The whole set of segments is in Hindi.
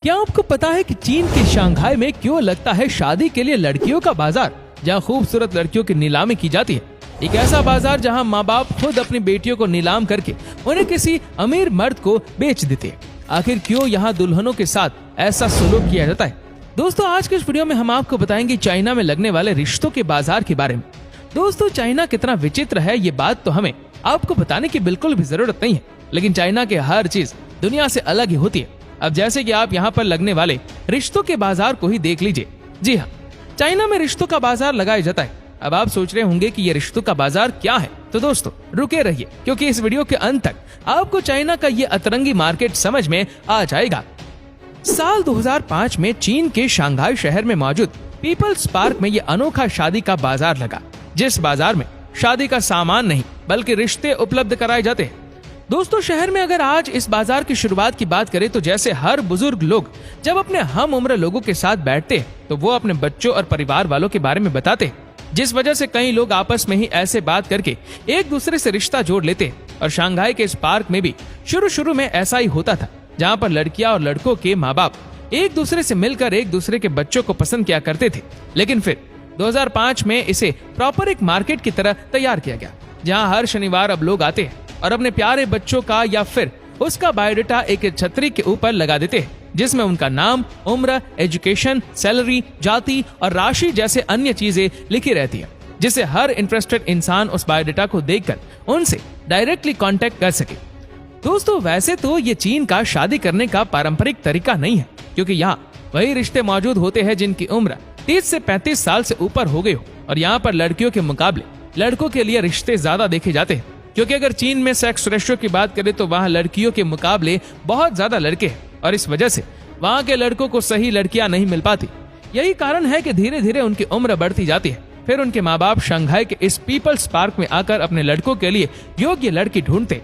क्या आपको पता है कि चीन के शंघाई में क्यों लगता है शादी के लिए लड़कियों का बाजार, जहां खूबसूरत लड़कियों की नीलामी की जाती है। एक ऐसा बाजार जहां माँ बाप खुद अपनी बेटियों को नीलाम करके उन्हें किसी अमीर मर्द को बेच देते हैं। आखिर क्यों यहाँ दुल्हनों के साथ ऐसा सलूक किया जाता है? दोस्तों, आज के इस वीडियो में हम आपको बताएंगे चाइना में लगने वाले रिश्तों के बाजार के बारे में। दोस्तों, चाइना कितना विचित्र है ये बात तो हमें आपको बताने की बिल्कुल भी जरूरत नहीं है, लेकिन चाइना के हर चीज दुनिया से अलग ही होती है। अब जैसे कि आप यहाँ पर लगने वाले रिश्तों के बाजार को ही देख लीजिए। जी हाँ, चाइना में रिश्तों का बाजार लगाया जाता है। अब आप सोच रहे होंगे कि ये रिश्तों का बाजार क्या है, तो दोस्तों रुके रहिए, क्योंकि इस वीडियो के अंत तक आपको चाइना का ये अतरंगी मार्केट समझ में आ जाएगा। साल 2005 में चीन के शंघाई शहर में मौजूद पीपल्स पार्क में ये अनोखा शादी का बाजार लगा, जिस बाजार में शादी का सामान नहीं बल्कि रिश्ते उपलब्ध कराए जाते हैं। दोस्तों, शहर में अगर आज इस बाजार की शुरुआत की बात करें तो जैसे हर बुजुर्ग लोग जब अपने हम उम्र लोगों के साथ बैठते हैं तो वो अपने बच्चों और परिवार वालों के बारे में बताते हैं, जिस वजह से कई लोग आपस में ही ऐसे बात करके एक दूसरे से रिश्ता जोड़ लेते हैं। और शंघाई के इस पार्क में भी शुरू में ऐसा ही होता था, जहाँ पर लड़कियां और लड़कों के माँ बाप एक दूसरे से मिलकर एक दूसरे के बच्चों को पसंद किया करते थे। लेकिन फिर 2005 में इसे प्रॉपर एक मार्केट की तरह तैयार किया गया, जहाँ हर शनिवार अब लोग आते हैं और अपने प्यारे बच्चों का या फिर उसका बायोडाटा एक छतरी के ऊपर लगा देते हैं, जिसमें उनका नाम, उम्र, एजुकेशन, सैलरी, जाति और राशि जैसे अन्य चीजें लिखी रहती है, जिससे हर इंटरेस्टेड इंसान उस बायोडाटा को देखकर उनसे डायरेक्टली कांटेक्ट कर सके। दोस्तों, वैसे तो ये चीन का शादी करने का पारंपरिक तरीका नहीं है, क्योंकि यहाँ वही रिश्ते मौजूद होते हैं जिनकी उम्र 30 से 35 साल से ऊपर हो गई हो, और यहाँ पर लड़कियों के मुकाबले लड़कों के लिए रिश्ते ज्यादा देखे जाते हैं। क्योंकि अगर चीन में सेक्स रेशियो की बात करें तो वहाँ लड़कियों के मुकाबले बहुत ज्यादा लड़के हैं, और इस वजह से वहाँ के लड़कों को सही लड़कियां नहीं मिल पाती। यही कारण है कि धीरे धीरे उनकी उम्र बढ़ती जाती है। फिर उनके माँ बाप शंघाई के इस पीपल्स पार्क में आकर अपने लड़कों के लिए योग्य लड़की ढूंढते।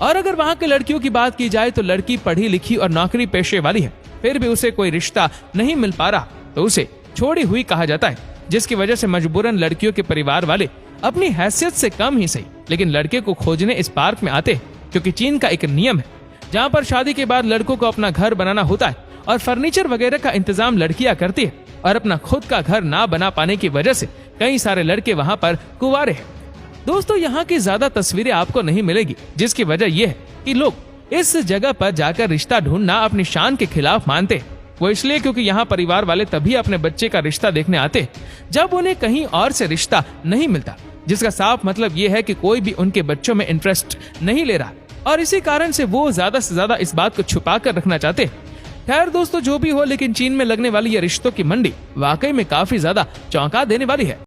और अगर वहाँ के लड़कियों की बात की जाए तो लड़की पढ़ी लिखी और नौकरी पेशे वाली है, फिर भी उसे कोई रिश्ता नहीं मिल पा रहा तो उसे छोड़ी हुई कहा जाता है, जिसकी वजह से मजबूरन लड़कियों के परिवार वाले अपनी हैसियत से कम ही सही लेकिन लड़के को खोजने इस पार्क में आते हैं। क्योंकि चीन का एक नियम है जहाँ पर शादी के बाद लड़कों को अपना घर बनाना होता है और फर्नीचर वगैरह का इंतजाम लड़कियां करती है, और अपना खुद का घर ना बना पाने की वजह से कई सारे लड़के वहाँ पर कुंवारे हैं। दोस्तों, यहाँ की ज्यादा तस्वीरें आपको नहीं मिलेगी, जिसकी वजह यह है कि लोग इस जगह पर जाकर रिश्ता ढूंढना अपनी शान के खिलाफ मानते हैं। वो इसलिए क्योंकि यहाँ परिवार वाले तभी अपने बच्चे का रिश्ता देखने आते हैं जब उन्हें कहीं और से रिश्ता नहीं मिलता, जिसका साफ मतलब ये है कि कोई भी उनके बच्चों में इंटरेस्ट नहीं ले रहा, और इसी कारण से वो ज्यादा से ज्यादा इस बात को छुपा कर रखना चाहते हैं। खैर दोस्तों, जो भी हो, लेकिन चीन में लगने वाली ये रिश्तों की मंडी वाकई में काफी ज्यादा चौंका देने वाली है।